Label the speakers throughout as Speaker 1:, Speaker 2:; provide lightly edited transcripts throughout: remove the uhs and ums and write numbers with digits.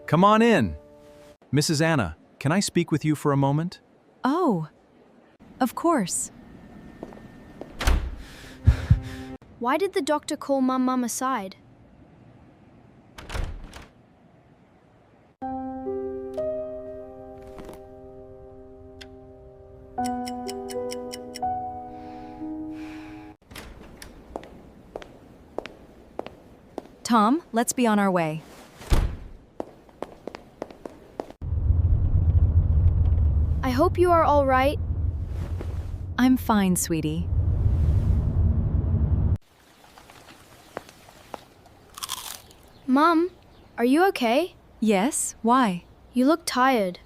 Speaker 1: Come on in. Mrs. Anna, can I speak with you for a moment?
Speaker 2: Oh, of course.
Speaker 3: Why did the doctor call Mum aside?
Speaker 2: Tom, let's be on our way.
Speaker 3: I hope you are all right.
Speaker 2: I'm fine, sweetie.
Speaker 3: Mum, are you okay?
Speaker 2: Yes, why?
Speaker 3: You look tired.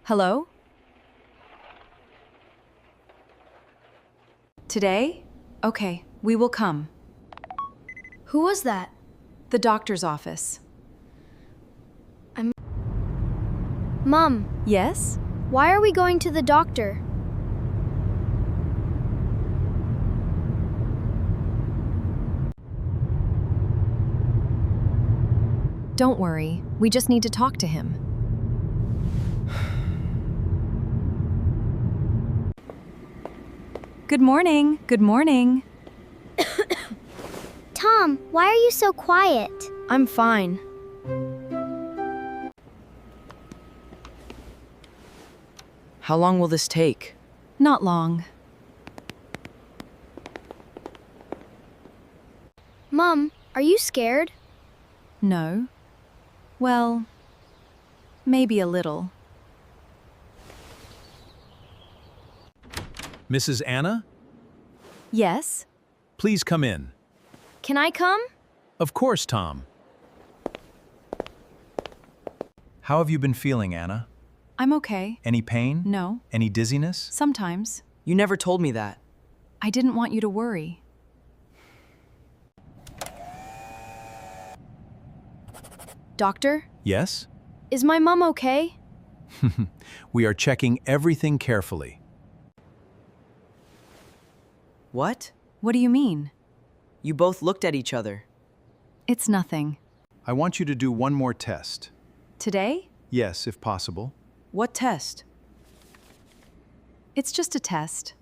Speaker 2: Hello? Today? Okay, we will come.
Speaker 3: Who was that?
Speaker 2: The doctor's office.
Speaker 3: Mum,
Speaker 2: Yes?
Speaker 3: why are we going to the doctor?
Speaker 2: Don't worry, we just need to talk to him. Good morning. Good morning.
Speaker 4: Tom, why are you so quiet?
Speaker 3: I'm fine.
Speaker 5: How long will this take?
Speaker 2: Not long.
Speaker 3: Mum, are you scared?
Speaker 2: No. Well, maybe a little.
Speaker 1: Mrs. Anna,
Speaker 2: Yes?
Speaker 1: please come in.
Speaker 3: Can I come?
Speaker 1: Of course, Tom. How have you been feeling, Anna?
Speaker 2: I'm okay.
Speaker 1: Any pain?
Speaker 2: No.
Speaker 1: Any dizziness?
Speaker 2: Sometimes.
Speaker 5: You never told me that.
Speaker 2: I didn't want you to worry.
Speaker 3: Doctor,
Speaker 1: Yes?
Speaker 3: is my mum okay?
Speaker 1: We are checking everything carefully.
Speaker 5: What?
Speaker 2: What do you mean?
Speaker 5: You both looked at each other.
Speaker 2: It's nothing.
Speaker 1: I want you to do one more test.
Speaker 2: Today?
Speaker 1: Yes, if possible.
Speaker 5: What test?
Speaker 2: It's just a test.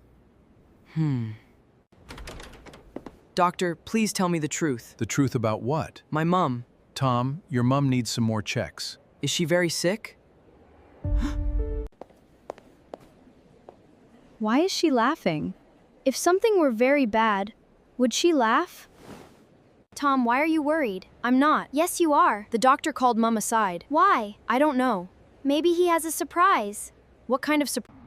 Speaker 5: Doctor, please tell me the truth.
Speaker 1: The truth about what?
Speaker 5: My mom,
Speaker 1: Tom, your mum needs some more checks.
Speaker 5: is she very sick?
Speaker 2: Why is she laughing?
Speaker 3: If something were very bad, would she laugh? Tom, why are you worried? I'm not.
Speaker 4: Yes, you are.
Speaker 3: The doctor called Mum aside.
Speaker 4: Why?
Speaker 3: I don't know.
Speaker 4: Maybe he has a surprise.
Speaker 3: What kind of surprise?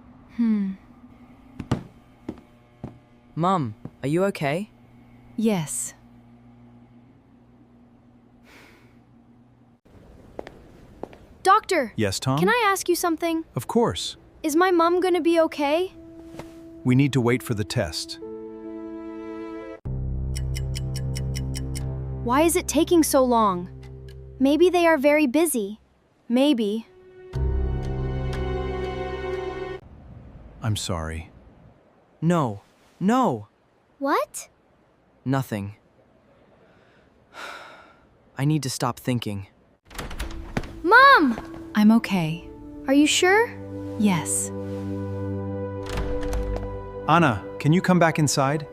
Speaker 5: Mom, are you okay?
Speaker 2: Yes.
Speaker 3: Doctor,
Speaker 1: Yes, Tom?
Speaker 3: can I ask you something?
Speaker 1: Of course.
Speaker 3: Is my mum gonna be okay?
Speaker 1: We need to wait for the test.
Speaker 3: Why is it taking so long?
Speaker 4: Maybe they are very busy.
Speaker 3: Maybe.
Speaker 1: I'm sorry.
Speaker 5: No. No.
Speaker 4: What?
Speaker 5: Nothing. I need to stop thinking.
Speaker 4: Mom!
Speaker 2: I'm okay.
Speaker 3: Are you sure?
Speaker 2: Yes.
Speaker 1: Anna, can you come back inside?